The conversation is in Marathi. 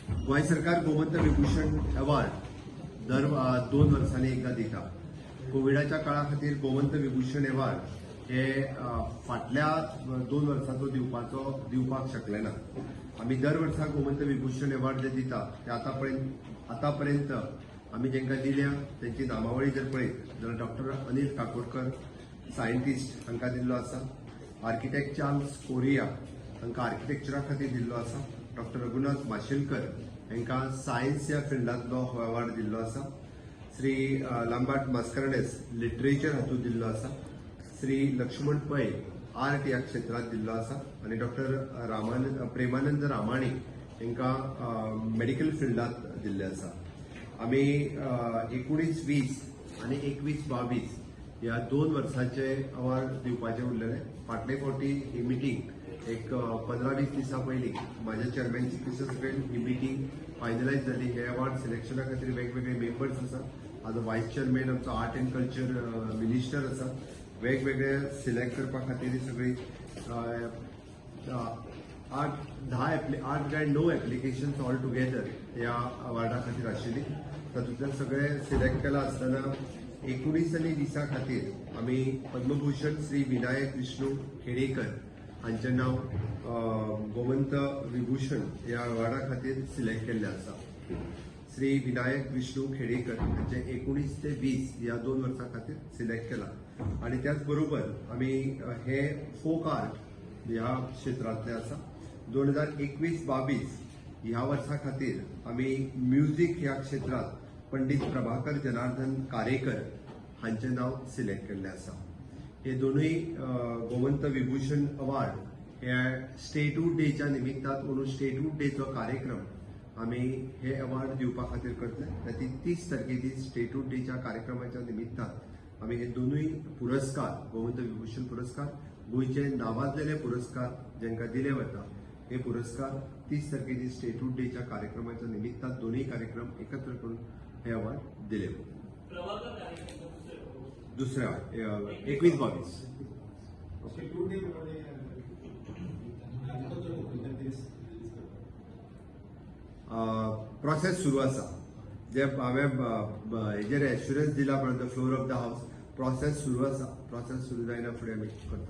गोंय सरकार गोमंत विभूषण अवॉर्ड दर 2 वर्सांनी एकदा दिता. कोविडाच्या काळा खातीर गोमंत विभूषण अवॉर्ड हे फाटल्या 2 वर्सांचो दिवपाक शकले ना. आमी दर वर्सा गोमंत विभूषण अवॉर्ड जे दिता ते आतापर्यंत आमी जेंकां दिल्या त्यांची नामावळी जर पळयत जाल्यार डॉक्टर अनिल काकोडकर सायंटिस्ट हांकां दिल्लो आसा. आर्किटेक्ट चार्ल्स कोरिया हांकां आर्किटेक्चरा खातीर दिल्लो आसा. डॉक्टर रघुनाथ माशेलकर हांकां सायन्स ह्या फिल्डांतलो हो अवॉर्ड दिल्लो आसा. श्री लांबाट मास्करनेस लिटरेचर हातूंत दिल्लो आसा. श्री लक्ष्मण पै आर्ट ह्या क्षेत्रांत दिल्लो आसा. आनी डॉक्टर प्रेमानंद रामाणी हांकां मेडिकल फिल्डांत दिल्ले आसा. आमी 19-20 आनी 21-22 ह्या 2 वर्सांचे अवॉर्ड दिवपाचे उरलेले. फाटले फावटी ही मिटींग एक 15-20 दिसां पयलीं म्हाज्या चेअरमॅनशिपी सकयल ही मिटींग फायनलायज जाली. हे अवॉर्ड सिलेक्शना खातीर वेगवेगळे मेंबर्स आसा. आज व्हायस चेअरमॅन आमचो आर्ट एंड कल्चर मिनिस्टर आसा. वेगवेगळे सिलेक्ट करपा खातीर ही सगळी 8 काय 9 एप्लिकेशन्स ऑल टुगेदर ह्या अवॉर्डा खातीर आशिल्ली. तातूंतल्यान सगळे सिलेक्ट केला आसतना 19 आनी 20 खातीर आमी पद्मभूषण श्री विनायक विष्णू खेडेकर हांचें नांव गोमंत विभूषण ह्या अवॉर्डा खातीर सिलेक्ट केल्लें आसा. श्री विनायक विष्णू खेडेकर हांचे 19 ते 20 ह्या 2 वर्सां खातीर सिलेक्ट केला. आनी त्याच बरोबर आमी हे फोक आर्ट ह्या क्षेत्रांतले आसा. 2021-22 ह्या वर्सा खातीर आमी म्युझिक ह्या क्षेत्रांत पंडित प्रभाकर जनार्दन कारेकर हांचें नांव सिलेक्ट केल्लें आसा. हे दोनूय गोमंत विभूषण अवॉर्ड हे स्टेटहूड डेच्या निमित्तान म्हणून स्टेटहूड डेचो कार्यक्रम आमी हे अवॉर्ड दिवपा खातीर करतले. ती 30 तारखेची स्टेटहूड डेच्या कार्यक्रमाच्या निमित्तान आमी हे दोनूय पुरस्कार गोमंत विभूषण पुरस्कार गोंयचे नावाजलेले पुरस्कार जेंकां दिले वता हे पुरस्कार 30 तारखेची स्टेटहूड डेच्या कार्यक्रमाच्या निमित्तान दोनूय कार्यक्रम एकत्र करून हे अवॉर्ड दिले. दुसऱ्या 21-22 प्रोसेस सुरू आसा. जे हांवें हेजेर एश्युरन्स दिला from the floor of the house process सुरू आसा. प्रोसेस सुरू जायना फुडें आमी करता.